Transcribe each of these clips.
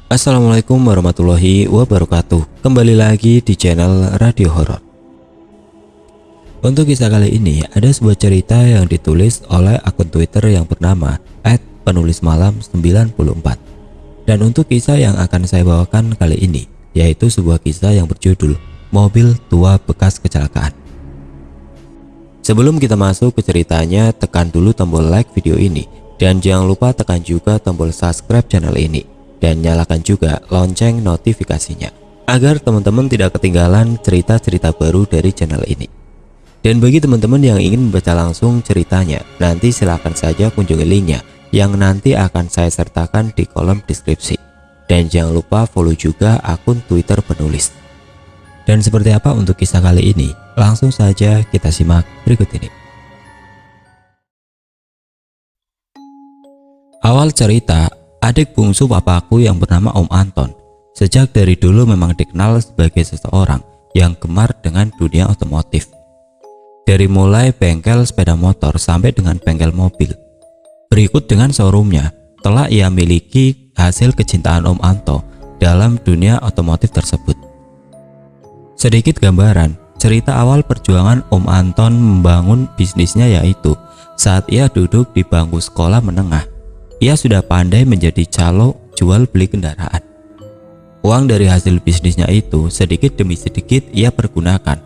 Assalamualaikum warahmatullahi wabarakatuh. Kembali lagi di channel Radio Horor. Untuk kisah kali ini ada sebuah cerita yang ditulis oleh akun Twitter yang bernama @penulismalam94. Dan untuk kisah yang akan saya bawakan kali ini yaitu sebuah kisah yang berjudul Mobil Tua Bekas Kecelakaan. Sebelum kita masuk ke ceritanya, tekan dulu tombol like video ini dan jangan lupa tekan juga tombol subscribe channel ini. Dan nyalakan juga lonceng notifikasinya agar teman-teman tidak ketinggalan cerita-cerita baru dari channel ini. Dan bagi teman-teman yang ingin membaca langsung ceritanya, nanti silahkan saja kunjungi linknya yang nanti akan saya sertakan di kolom deskripsi. Dan jangan lupa follow juga akun Twitter penulis. Dan seperti apa untuk kisah kali ini? Langsung saja kita simak berikut ini. Awal cerita, adik bungsu papaku yang bernama Om Anton sejak dari dulu memang dikenal sebagai seseorang yang gemar dengan dunia otomotif. Dari mulai bengkel sepeda motor sampai dengan bengkel mobil. Berikut dengan showroomnya telah ia miliki hasil kecintaan Om Anto dalam dunia otomotif tersebut. Sedikit gambaran, cerita awal perjuangan Om Anton membangun bisnisnya yaitu saat ia duduk di bangku sekolah menengah. Ia sudah pandai menjadi calo jual beli kendaraan. Uang dari hasil bisnisnya itu sedikit demi sedikit ia pergunakan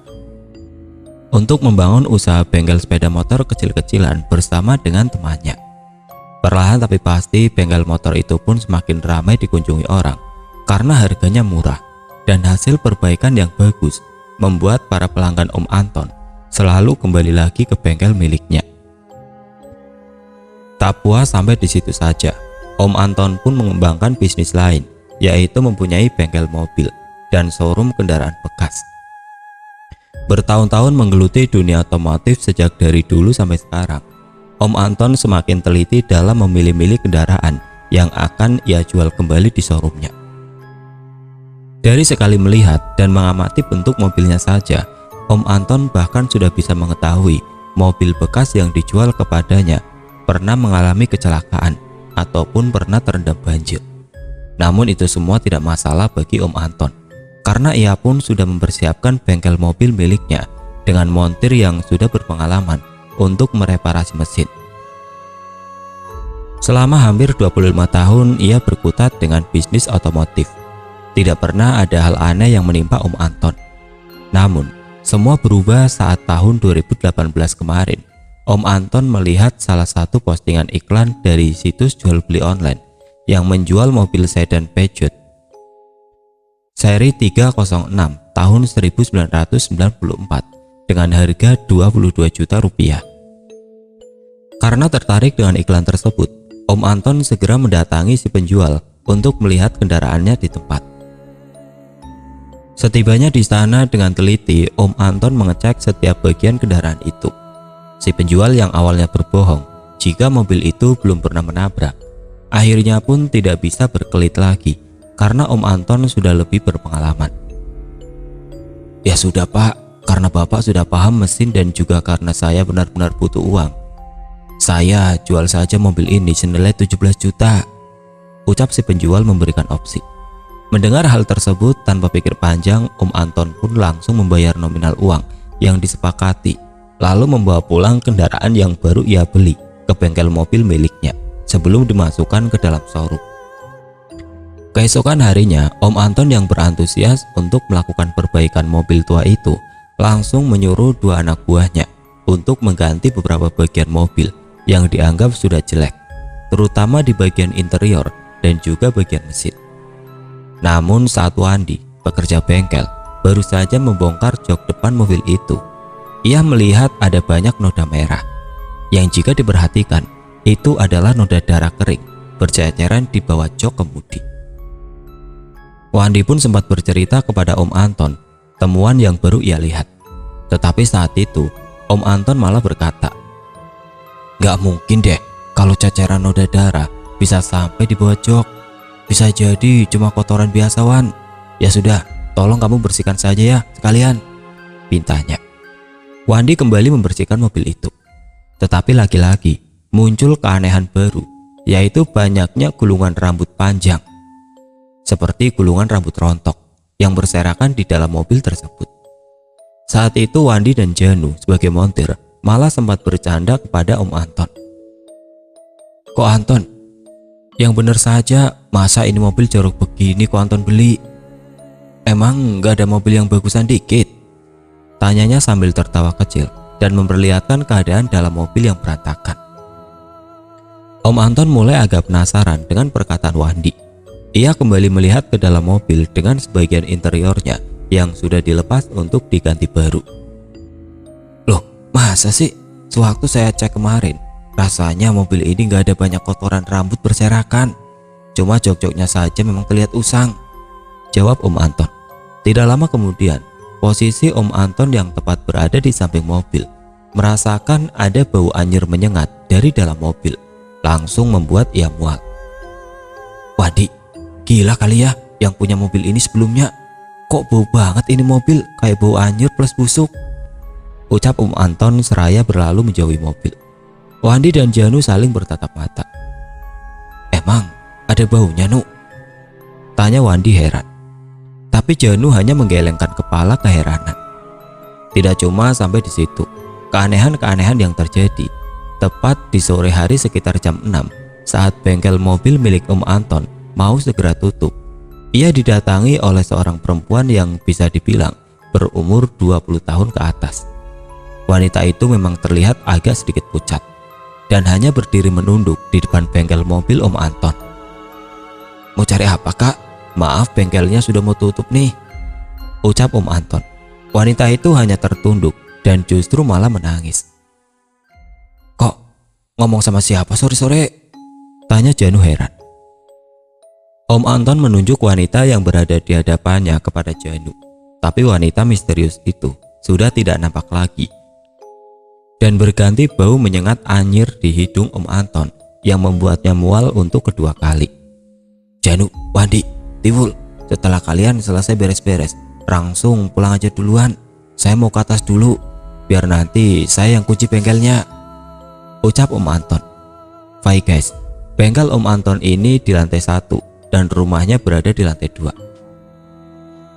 untuk membangun usaha bengkel sepeda motor kecil-kecilan bersama dengan temannya. Perlahan tapi pasti bengkel motor itu pun semakin ramai dikunjungi orang karena harganya murah dan hasil perbaikan yang bagus membuat para pelanggan Om Anton selalu kembali lagi ke bengkel miliknya. Tak puas sampai di situ saja, Om Anton pun mengembangkan bisnis lain, yaitu mempunyai bengkel mobil dan showroom kendaraan bekas. Bertahun-tahun menggeluti dunia otomotif sejak dari dulu sampai sekarang, Om Anton semakin teliti dalam memilih-milih kendaraan yang akan ia jual kembali di showroomnya. Dari sekali melihat dan mengamati bentuk mobilnya saja, Om Anton bahkan sudah bisa mengetahui mobil bekas yang dijual kepadanya pernah mengalami kecelakaan ataupun pernah terendam banjir. Namun itu semua tidak masalah bagi Om Anton karena ia pun sudah mempersiapkan bengkel mobil miliknya dengan montir yang sudah berpengalaman untuk mereparasi mesin. Selama hampir 25 tahun ia berkutat dengan bisnis otomotif. Tidak pernah ada hal aneh yang menimpa Om Anton. Namun semua berubah saat tahun 2018 kemarin. Om Anton melihat salah satu postingan iklan dari situs jual beli online yang menjual mobil sedan Peugeot seri 306 tahun 1994 dengan harga 22 juta rupiah. Karena tertarik dengan iklan tersebut, Om Anton segera mendatangi si penjual untuk melihat kendaraannya di tempat. Setibanya di sana dengan teliti, Om Anton mengecek setiap bagian kendaraan itu. Si penjual yang awalnya berbohong jika mobil itu belum pernah menabrak, akhirnya pun tidak bisa berkelit lagi karena Om Anton sudah lebih berpengalaman. Ya sudah Pak, karena Bapak sudah paham mesin dan juga karena saya benar-benar butuh uang, saya jual saja mobil ini senilai 17 juta, ucap si penjual memberikan opsi. Mendengar hal tersebut tanpa pikir panjang, Om Anton pun langsung membayar nominal uang yang disepakati, lalu membawa pulang kendaraan yang baru ia beli ke bengkel mobil miliknya sebelum dimasukkan ke dalam showroom. Keesokan harinya, Om Anton yang berantusias untuk melakukan perbaikan mobil tua itu langsung menyuruh dua anak buahnya untuk mengganti beberapa bagian mobil yang dianggap sudah jelek, terutama di bagian interior dan juga bagian mesin. Namun saat Wandi, pekerja bengkel, baru saja membongkar jok depan mobil itu, ia melihat ada banyak noda merah yang jika diperhatikan itu adalah noda darah kering berceceran di bawah jok kemudi. Wandi pun sempat bercerita kepada Om Anton temuan yang baru ia lihat. Tetapi saat itu Om Anton malah berkata, "Gak mungkin deh kalau ceceran noda darah bisa sampai di bawah jok. Bisa jadi cuma kotoran biasa Wan. Ya sudah, tolong kamu bersihkan saja ya sekalian," pintanya. Wandi kembali membersihkan mobil itu. Tetapi lagi-lagi muncul keanehan baru, yaitu banyaknya gulungan rambut panjang. seperti gulungan rambut rontok yang berserakan di dalam mobil tersebut. Saat itu Wandi dan Janu sebagai montir malah sempat bercanda kepada Om Anton. "Kok Anton, yang bener saja, masa ini mobil jorok begini kok Anton beli? Emang gak ada mobil yang bagusan dikit?" tanyanya sambil tertawa kecil dan memperlihatkan keadaan dalam mobil yang berantakan. Om Anton mulai agak penasaran dengan perkataan Wandi. Ia kembali melihat ke dalam mobil dengan sebagian interiornya yang sudah dilepas untuk diganti baru. "Loh, masa sih? Sewaktu saya cek kemarin, rasanya mobil ini gak ada banyak kotoran rambut berserakan. Cuma jok-joknya saja memang terlihat usang," jawab Om Anton. Tidak lama kemudian, posisi Om Anton yang tepat berada di samping mobil merasakan ada bau anyir menyengat dari dalam mobil. Langsung membuat ia mual. "Wadi, gila kali ya yang punya mobil ini sebelumnya. Kok bau banget ini mobil, kayak bau anyir plus busuk," ucap Om Anton seraya berlalu menjauhi mobil. Wandi dan Janu saling bertatap mata. "Emang ada baunya, Nu?" tanya Wandi heran. Tapi Janu hanya menggelengkan kepala keheranan. Tidak cuma sampai di situ, keanehan-keanehan yang terjadi tepat di sore hari sekitar jam 6 saat bengkel mobil milik Om Anton mau segera tutup. Ia didatangi oleh seorang perempuan yang bisa dibilang berumur 20 tahun ke atas. Wanita itu memang terlihat agak sedikit pucat dan hanya berdiri menunduk di depan bengkel mobil Om Anton. "Mau cari apa, Kak? Maaf, bengkelnya sudah mau tutup nih," ucap Om Anton. Wanita itu hanya tertunduk dan justru malah menangis. "Kok ngomong sama siapa sore-sore?" tanya Janu heran. Om Anton menunjuk wanita yang berada di hadapannya kepada Janu. Tapi wanita misterius itu sudah tidak nampak lagi. Dan berganti bau menyengat anyir di hidung Om Anton yang membuatnya mual untuk kedua kali. "Janu, Wandi, Tiwul, setelah kalian selesai beres-beres, langsung pulang aja duluan. Saya mau ke atas dulu, biar nanti saya yang kunci bengkelnya," ucap Om Anton. Baik guys, bengkel Om Anton ini di lantai 1 dan rumahnya berada di lantai 2.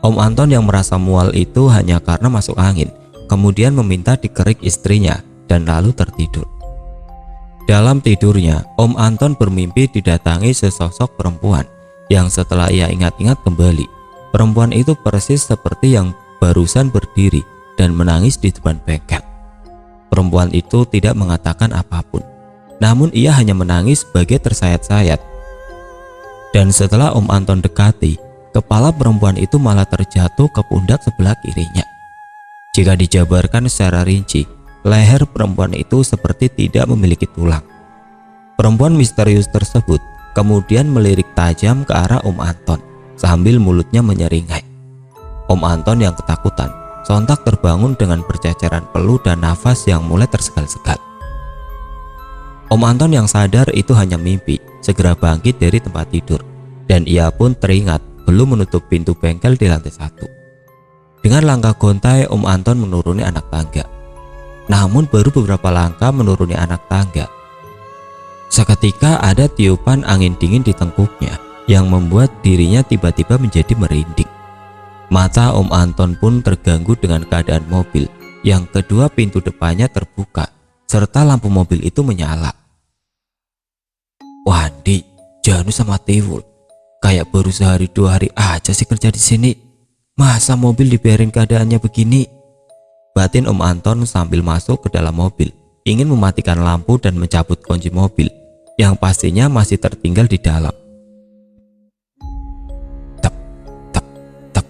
Om Anton yang merasa mual itu hanya karena masuk angin, kemudian meminta dikerik istrinya dan lalu tertidur. Dalam tidurnya, Om Anton bermimpi didatangi sesosok perempuan yang setelah ia ingat-ingat kembali, perempuan itu persis seperti yang barusan berdiri dan menangis di depan bengkel. Perempuan itu tidak mengatakan apapun, namun ia hanya menangis sebagai tersayat-sayat. Dan setelah Om Anton dekati, kepala perempuan itu malah terjatuh ke pundak sebelah kirinya. Jika dijabarkan secara rinci, leher perempuan itu seperti tidak memiliki tulang. Perempuan misterius tersebut kemudian melirik tajam ke arah Om Anton sambil mulutnya menyeringai. Om Anton yang ketakutan sontak terbangun dengan berceceran peluh dan nafas yang mulai tersegal-segal. Om Anton yang sadar itu hanya mimpi segera bangkit dari tempat tidur, dan ia pun teringat belum menutup pintu bengkel di lantai 1. Dengan langkah gontai, Om Anton menuruni anak tangga. Namun baru beberapa langkah menuruni anak tangga, seketika ada tiupan angin dingin di tengkuknya yang membuat dirinya tiba-tiba menjadi merinding. Mata Om Anton pun terganggu dengan keadaan mobil yang kedua pintu depannya terbuka serta lampu mobil itu menyala. "Wandi, Janu sama Tiwul, kayak baru sehari 2 hari aja sih kerja di sini. Masa mobil dibiarin keadaannya begini?" batin Om Anton sambil masuk ke dalam mobil, ingin mematikan lampu dan mencabut kunci mobil yang pastinya masih tertinggal di dalam. Tep, tep, tep.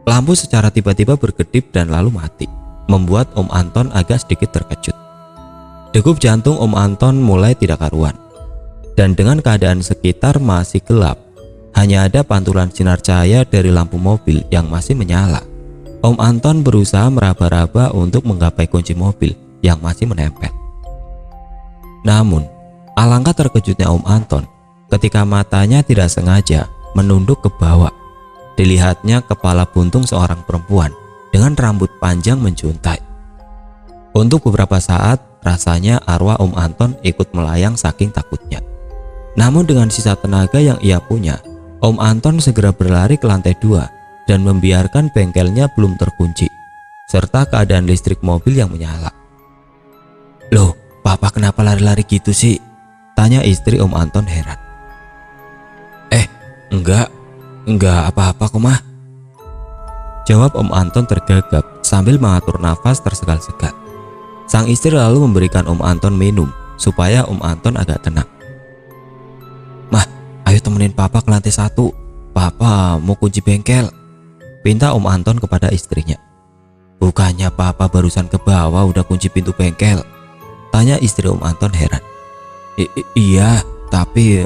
Lampu secara tiba-tiba berkedip dan lalu mati, membuat Om Anton agak sedikit terkejut. Degup jantung Om Anton mulai tidak karuan, dan dengan keadaan sekitar masih gelap, hanya ada pantulan sinar cahaya dari lampu mobil yang masih menyala. Om Anton berusaha meraba-raba untuk menggapai kunci mobil yang masih menempel. Namun, alangkah terkejutnya Om Anton ketika matanya tidak sengaja menunduk ke bawah. Dilihatnya kepala buntung seorang perempuan dengan rambut panjang menjuntai. Untuk beberapa saat, rasanya arwah Om Anton ikut melayang saking takutnya. Namun dengan sisa tenaga yang ia punya, Om Anton segera berlari ke lantai 2 dan membiarkan bengkelnya belum terkunci, serta keadaan listrik mobil yang menyala. "Loh, Papa kenapa lari-lari gitu sih?" tanya istri Om Anton heran. Enggak apa-apa kok, Mah," jawab Om Anton tergagap sambil mengatur nafas tersegal-segal. Sang istri lalu memberikan Om Anton minum supaya Om Anton agak tenang. "Mah, ayo temenin Papa ke lantai 1. Papa mau kunci bengkel," pinta Om Anton kepada istrinya. "Bukannya Papa barusan ke bawah udah kunci pintu bengkel?" tanya istri Om Anton heran. Iya, tapi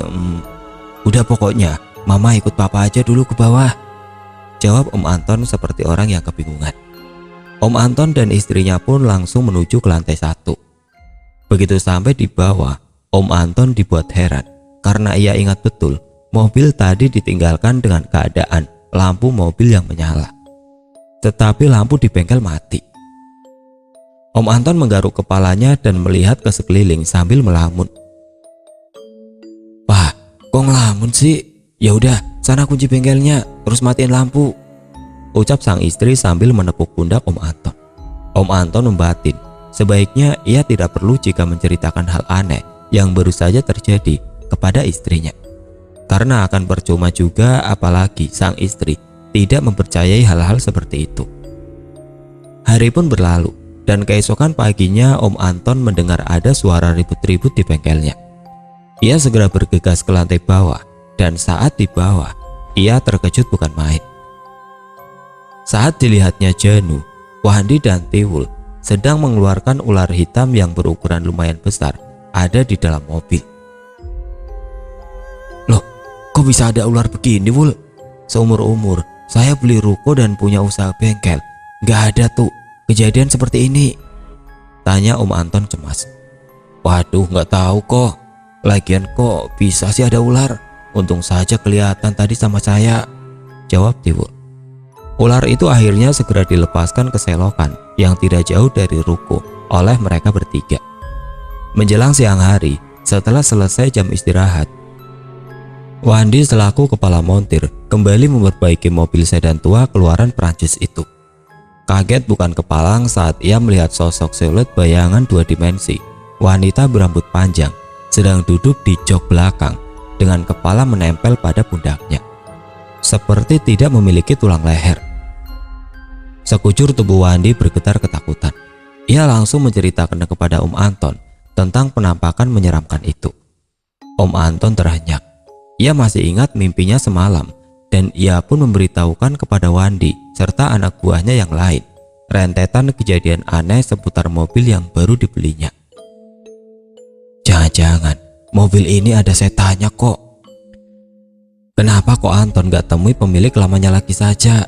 udah pokoknya Mama ikut Papa aja dulu ke bawah," jawab Om Anton seperti orang yang kebingungan. Om Anton dan istrinya pun langsung menuju ke lantai 1. Begitu sampai di bawah, Om Anton dibuat heran karena ia ingat betul mobil tadi ditinggalkan dengan keadaan lampu mobil yang menyala, tetapi lampu di bengkel mati. Om Anton menggaruk kepalanya dan melihat ke sekeliling sambil melamun. "Wah, kok ngelamun sih? Ya udah, sana kunci bengkelnya, terus matiin lampu," ucap sang istri sambil menepuk pundak Om Anton. Om Anton membatin, sebaiknya ia tidak perlu jika menceritakan hal aneh yang baru saja terjadi kepada istrinya, karena akan percuma juga apalagi sang istri tidak mempercayai hal-hal seperti itu. Hari pun berlalu dan keesokan paginya Om Anton mendengar ada suara ribut-ribut di bengkelnya. Ia segera bergegas ke lantai bawah dan saat di bawah ia terkejut bukan main. Saat dilihatnya Janu, Wandi dan Tiwul sedang mengeluarkan ular hitam yang berukuran lumayan besar ada di dalam mobil. "Loh, kok bisa ada ular begini, Wul? Seumur-umur saya beli ruko dan punya usaha bengkel, gak ada tuh kejadian seperti ini," tanya Om Anton cemas. "Waduh, gak tahu kok. Lagian kok bisa sih ada ular? Untung saja kelihatan tadi sama saya," jawab Tiwul. Ular itu akhirnya segera dilepaskan ke selokan yang tidak jauh dari ruko oleh mereka bertiga. Menjelang siang hari, setelah selesai jam istirahat, Wandi selaku kepala montir kembali memperbaiki mobil sedan tua keluaran Prancis itu. Kaget bukan kepalang saat ia melihat sosok siluet bayangan 2 dimensi, wanita berambut panjang, sedang duduk di jok belakang dengan kepala menempel pada pundaknya, seperti tidak memiliki tulang leher. Sekujur tubuh Wandi bergetar ketakutan. Ia langsung menceritakan kepada Om Anton tentang penampakan menyeramkan itu. Om Anton terhenyak. Ia masih ingat mimpinya semalam dan ia pun memberitahukan kepada Wandi serta anak buahnya yang lain rentetan kejadian aneh seputar mobil yang baru dibelinya. "Jangan-jangan mobil ini ada setannya kok. Kenapa kok Anton gak temui pemilik lamanya lagi saja?"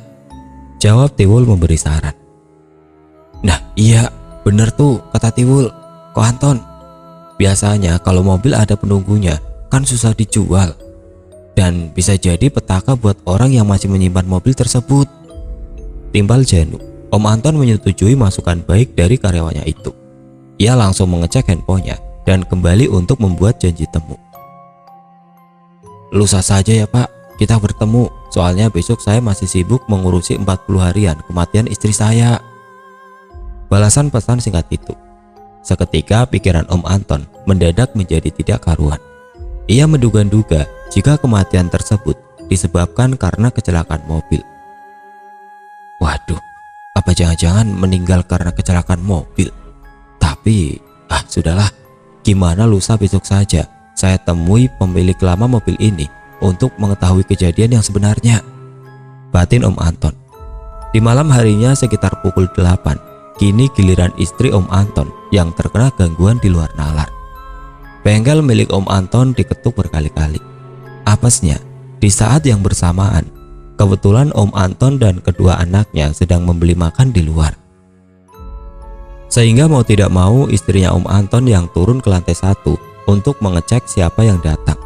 jawab Tiwul memberi saran. "Nah iya, bener tuh kata Tiwul. Kok Anton, biasanya kalau mobil ada penunggunya kan susah dijual. Dan bisa jadi petaka buat orang yang masih menyimpan mobil tersebut," timbal Janu. Om Anton menyetujui masukan baik dari karyawannya itu. Ia langsung mengecek handphonenya dan kembali untuk membuat janji temu. "Lusa saja ya Pak, kita bertemu. Soalnya besok saya masih sibuk mengurusi 40 harian kematian istri saya," balasan pesan singkat itu. Seketika pikiran Om Anton mendadak menjadi tidak karuan. Ia menduga-duga jika kematian tersebut disebabkan karena kecelakaan mobil. Waduh, apa jangan-jangan meninggal karena kecelakaan mobil? Tapi sudahlah, gimana lusa besok saja saya temui pemilik lama mobil ini untuk mengetahui kejadian yang sebenarnya, batin Om Anton. Di malam harinya sekitar pukul 8, kini giliran istri Om Anton yang terkena gangguan di luar nalar. Bengkel milik Om Anton diketuk berkali-kali. Apesnya, di saat yang bersamaan, kebetulan Om Anton dan kedua anaknya sedang membeli makan di luar. Sehingga mau tidak mau istrinya Om Anton yang turun ke lantai 1 untuk mengecek siapa yang datang.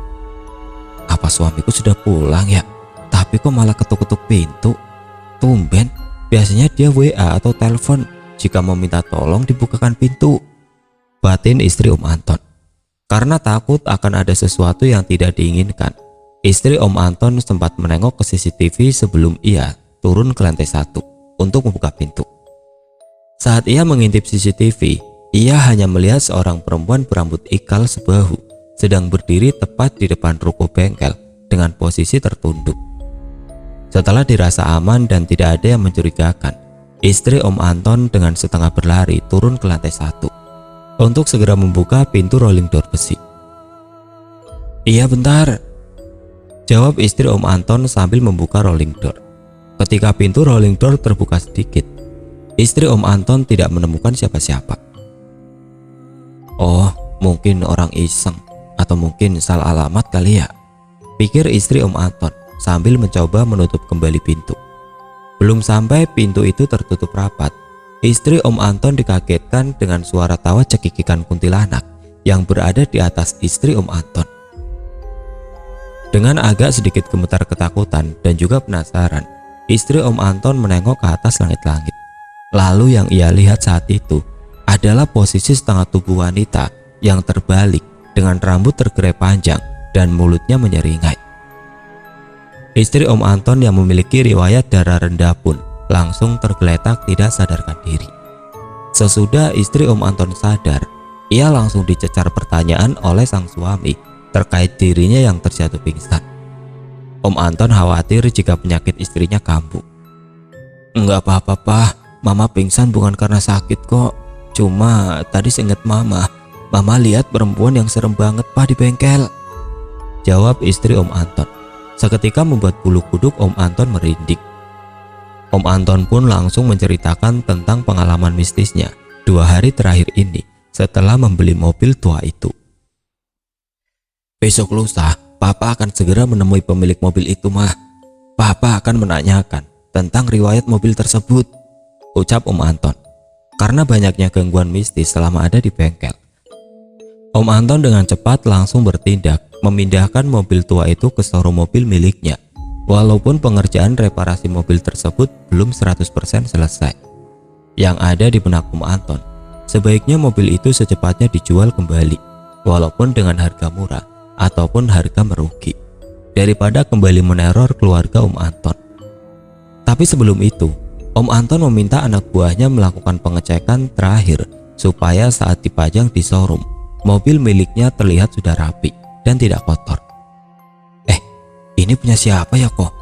Apa suamiku sudah pulang ya? Tapi kok malah ketuk-ketuk pintu? Tumben, biasanya dia WA atau telepon jika mau minta tolong dibukakan pintu, batin istri Om Anton. Karena takut akan ada sesuatu yang tidak diinginkan, Istri Om Anton sempat menengok ke CCTV sebelum ia turun ke lantai 1 untuk membuka pintu. Saat ia mengintip CCTV, ia hanya melihat seorang perempuan berambut ikal sebahu sedang berdiri tepat di depan ruko bengkel dengan posisi tertunduk. Setelah dirasa aman dan tidak ada yang mencurigakan, istri Om Anton dengan setengah berlari turun ke lantai 1 untuk segera membuka pintu rolling door besi. "Iya bentar," jawab istri Om Anton sambil membuka rolling door. Ketika pintu rolling door terbuka sedikit, istri Om Anton tidak menemukan siapa-siapa. "Oh, mungkin orang iseng atau mungkin salah alamat kali ya," pikir istri Om Anton sambil mencoba menutup kembali pintu. Belum sampai pintu itu tertutup rapat, istri Om Anton dikagetkan dengan suara tawa cekikikan kuntilanak yang berada di atas istri Om Anton. Dengan agak sedikit gemetar ketakutan dan juga penasaran, istri Om Anton menengok ke atas langit-langit. Lalu yang ia lihat saat itu adalah posisi setengah tubuh wanita yang terbalik dengan rambut tergerai panjang dan mulutnya menyeringai. Istri Om Anton yang memiliki riwayat darah rendah pun langsung tergeletak tidak sadarkan diri. Sesudah istri Om Anton sadar, ia langsung dicecar pertanyaan oleh sang suami terkait dirinya yang terjatuh pingsan. Om Anton khawatir jika penyakit istrinya kambuh. "Enggak apa-apa, Pak. Mama pingsan bukan karena sakit kok. Cuma tadi seingat Mama lihat perempuan yang serem banget, Pak, di bengkel," jawab istri Om Anton. Seketika membuat bulu kuduk Om Anton merinding. Om Anton pun langsung menceritakan tentang pengalaman mistisnya 2 hari terakhir ini setelah membeli mobil tua itu. "Besok lusa, Papa akan segera menemui pemilik mobil itu, Mah. Papa akan menanyakan tentang riwayat mobil tersebut," ucap Om Anton. Karena banyaknya gangguan mistis selama ada di bengkel, Om Anton dengan cepat langsung bertindak memindahkan mobil tua itu ke showroom mobil miliknya. Walaupun pengerjaan reparasi mobil tersebut belum 100% selesai. Yang ada di benak Om Anton, sebaiknya mobil itu secepatnya dijual kembali, walaupun dengan harga murah ataupun harga merugi, daripada kembali meneror keluarga Om Anton. Tapi sebelum itu, Om Anton meminta anak buahnya melakukan pengecekan terakhir supaya saat dipajang di showroom, mobil miliknya terlihat sudah rapi dan tidak kotor. Ini punya siapa ya kok?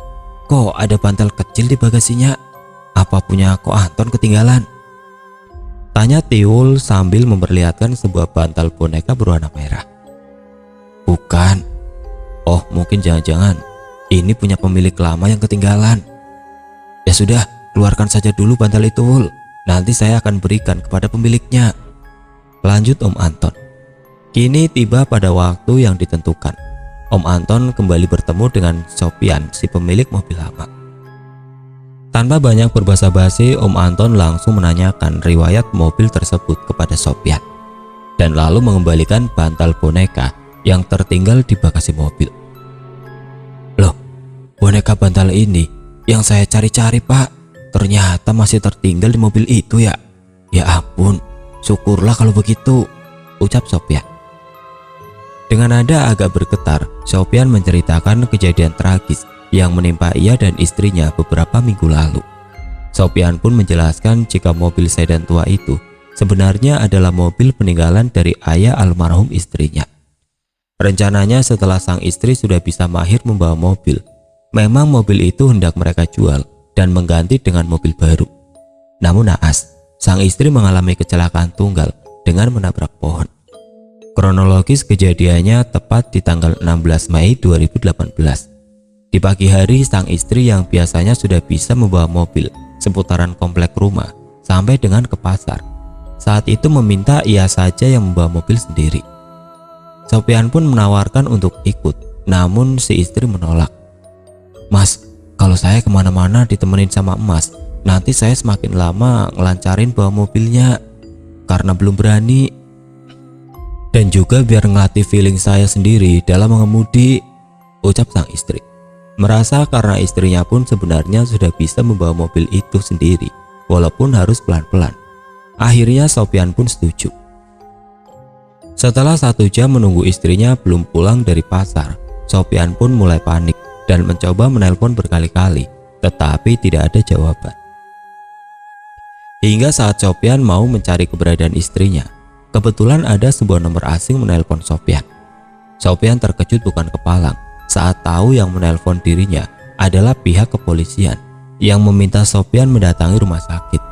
Kok ada bantal kecil di bagasinya? Apa punya Ko Anton ketinggalan?" tanya Tiwul sambil memperlihatkan sebuah bantal boneka berwarna merah. "Bukan. Oh, mungkin jangan-jangan ini punya pemilik lama yang ketinggalan. Ya sudah, keluarkan saja dulu bantal itu, Wul. Nanti saya akan berikan kepada pemiliknya," lanjut Om Anton. Kini tiba pada waktu yang ditentukan. Om Anton kembali bertemu dengan Sopian, si pemilik mobil lama. Tanpa banyak berbasa-basi, Om Anton langsung menanyakan riwayat mobil tersebut kepada Sopian dan lalu mengembalikan bantal boneka yang tertinggal di bagasi mobil. "Loh, boneka bantal ini yang saya cari-cari, Pak. Ternyata masih tertinggal di mobil itu ya. Ya ampun, syukurlah kalau begitu," ucap Sopian. Dengan nada agak bergetar, Sopian menceritakan kejadian tragis yang menimpa ia dan istrinya beberapa minggu lalu. Sopian pun menjelaskan jika mobil sedan tua itu sebenarnya adalah mobil peninggalan dari ayah almarhum istrinya. Rencananya setelah sang istri sudah bisa mahir membawa mobil, memang mobil itu hendak mereka jual dan mengganti dengan mobil baru. Namun naas, sang istri mengalami kecelakaan tunggal dengan menabrak pohon. Kronologis kejadiannya tepat di tanggal 16 Mei 2018. Di pagi hari, sang istri yang biasanya sudah bisa membawa mobil seputaran komplek rumah sampai dengan ke pasar, saat itu meminta ia saja yang membawa mobil sendiri. Sopian pun menawarkan untuk ikut, namun si istri menolak. "Mas, kalau saya kemana-mana ditemenin sama emas, nanti saya semakin lama ngelancarin bawa mobilnya, karena belum berani. Dan juga biar ngelatih feeling saya sendiri dalam mengemudi," ucap sang istri. Merasa karena istrinya pun sebenarnya sudah bisa membawa mobil itu sendiri, walaupun harus pelan-pelan. Akhirnya Sopian pun setuju. Setelah 1 jam menunggu istrinya belum pulang dari pasar, Sopyan pun mulai panik dan mencoba menelpon berkali-kali, tetapi tidak ada jawaban. Hingga saat Sopyan mau mencari keberadaan istrinya, kebetulan ada sebuah nomor asing menelpon Sopyan. Sopyan terkejut bukan kepalang saat tahu yang menelpon dirinya adalah pihak kepolisian yang meminta Sopyan mendatangi rumah sakit.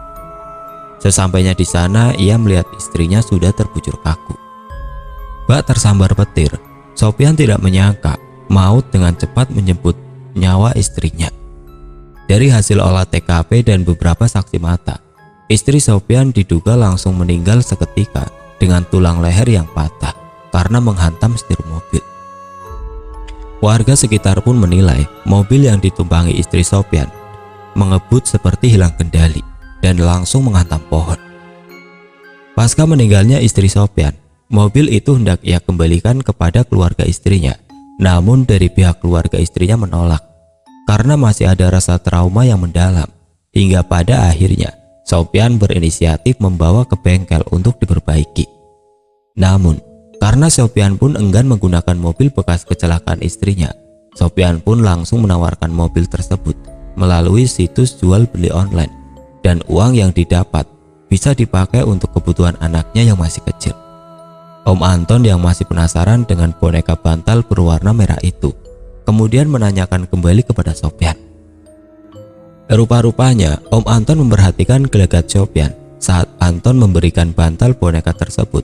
Sesampainya di sana, ia melihat istrinya sudah terbujur kaku. Bak tersambar petir, Sopyan tidak menyangka maut dengan cepat menjemput nyawa istrinya. Dari hasil olah TKP dan beberapa saksi mata, istri Sopyan diduga langsung meninggal seketika dengan tulang leher yang patah karena menghantam setir mobil. Warga sekitar pun menilai mobil yang ditumpangi istri Sopyan mengebut seperti hilang kendali dan langsung menghantam pohon. Pasca meninggalnya istri Sopyan, mobil itu hendak ia kembalikan kepada keluarga istrinya. Namun dari pihak keluarga istrinya menolak karena masih ada rasa trauma yang mendalam, hingga pada akhirnya Sopyan berinisiatif membawa ke bengkel untuk diperbaiki. Namun karena Sopyan pun enggan menggunakan mobil bekas kecelakaan istrinya, Sopyan pun langsung menawarkan mobil tersebut melalui situs jual beli online, dan uang yang didapat bisa dipakai untuk kebutuhan anaknya yang masih kecil. Om Anton yang masih penasaran dengan boneka bantal berwarna merah itu kemudian menanyakan kembali kepada Sopyan. Rupa-rupanya Om Anton memperhatikan gelagat Sopyan saat Anton memberikan bantal boneka tersebut.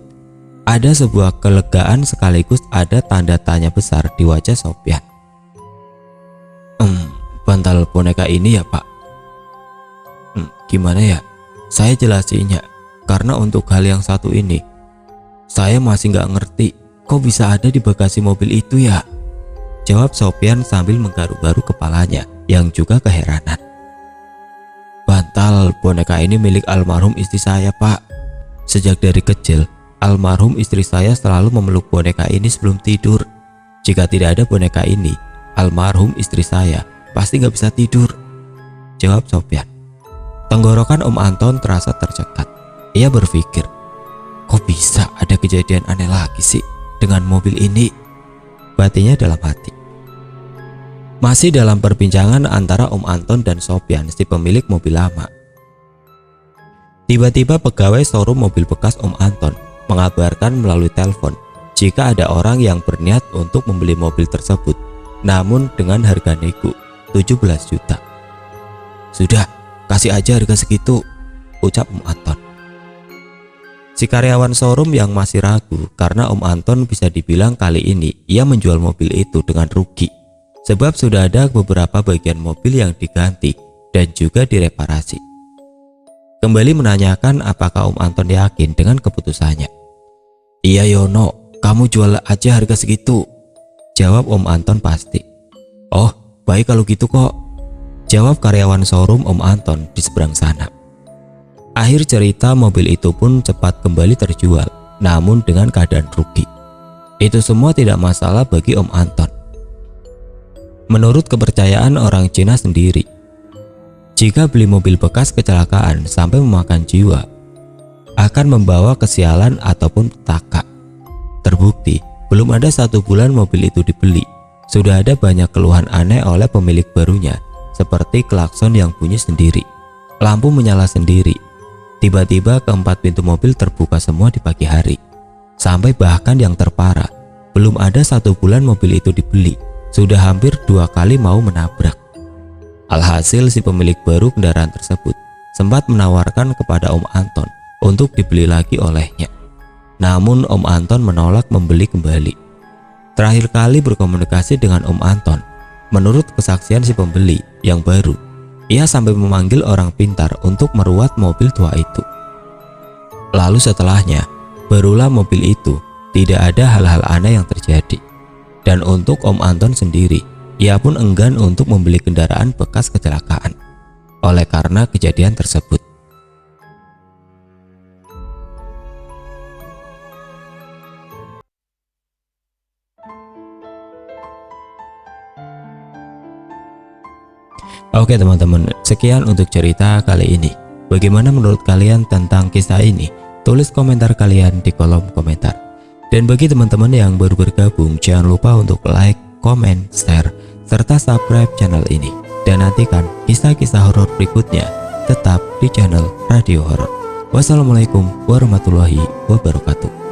Ada sebuah kelegaan sekaligus ada tanda tanya besar di wajah Sopyan. Bantal boneka ini ya Pak? Gimana ya? Saya jelasinnya, karena untuk hal yang satu ini saya masih nggak ngerti kok bisa ada di bagasi mobil itu ya, jawab Sopyan sambil menggaruk-garuk kepalanya yang juga keheranan. Bantal boneka ini milik almarhum istri saya Pak. Sejak dari kecil, almarhum istri saya selalu memeluk boneka ini sebelum tidur. Jika tidak ada boneka ini, almarhum istri saya pasti nggak bisa tidur, jawab Sopyan. Tenggorokan Om Anton terasa tercekat. Ia berpikir, kok bisa ada kejadian aneh lagi sih dengan mobil ini? Batinnya dalam hati. Masih dalam perbincangan antara Om Anton dan Sopyan, si pemilik mobil lama. Tiba-tiba pegawai showroom mobil bekas Om Anton mengabarkan melalui telepon jika ada orang yang berniat untuk membeli mobil tersebut, namun dengan harga nego 17 juta. Sudah, kasih aja harga segitu, ucap Om Anton. Si karyawan showroom yang masih ragu karena Om Anton bisa dibilang kali ini ia menjual mobil itu dengan rugi, sebab sudah ada beberapa bagian mobil yang diganti dan juga direparasi. Kembali menanyakan apakah Om Anton yakin dengan keputusannya. Iya Yono, kamu jual aja harga segitu, jawab Om Anton pasti. Oh baik kalau gitu kok, jawab karyawan showroom Om Anton di seberang sana. Akhir cerita, mobil itu pun cepat kembali terjual, namun dengan keadaan rugi. Itu semua tidak masalah bagi Om Anton. Menurut kepercayaan orang Cina sendiri, jika beli mobil bekas kecelakaan sampai memakan jiwa, akan membawa kesialan ataupun petaka. Terbukti, belum ada 1 bulan mobil itu dibeli, sudah ada banyak keluhan aneh oleh pemilik barunya, seperti klakson yang bunyi sendiri, lampu menyala sendiri. Tiba-tiba keempat pintu mobil terbuka semua di pagi hari. Sampai bahkan yang terparah, belum ada 1 bulan mobil itu dibeli, sudah hampir 2 kali mau menabrak. Alhasil si pemilik baru kendaraan tersebut sempat menawarkan kepada Om Anton untuk dibeli lagi olehnya. Namun Om Anton menolak membeli kembali. Terakhir kali berkomunikasi dengan Om Anton, menurut kesaksian si pembeli yang baru, ia sampai memanggil orang pintar untuk meruat mobil tua itu. Lalu setelahnya, barulah mobil itu tidak ada hal-hal aneh yang terjadi. Dan untuk Om Anton sendiri, ia pun enggan untuk membeli kendaraan bekas kecelakaan oleh karena kejadian tersebut. Oke teman-teman, sekian untuk cerita kali ini. Bagaimana menurut kalian tentang kisah ini? Tulis komentar kalian di kolom komentar. Dan bagi teman-teman yang baru bergabung, jangan lupa untuk like, komen, share, serta subscribe channel ini. Dan nantikan kisah-kisah horor berikutnya tetap di channel Radio Horor. Wassalamualaikum warahmatullahi wabarakatuh.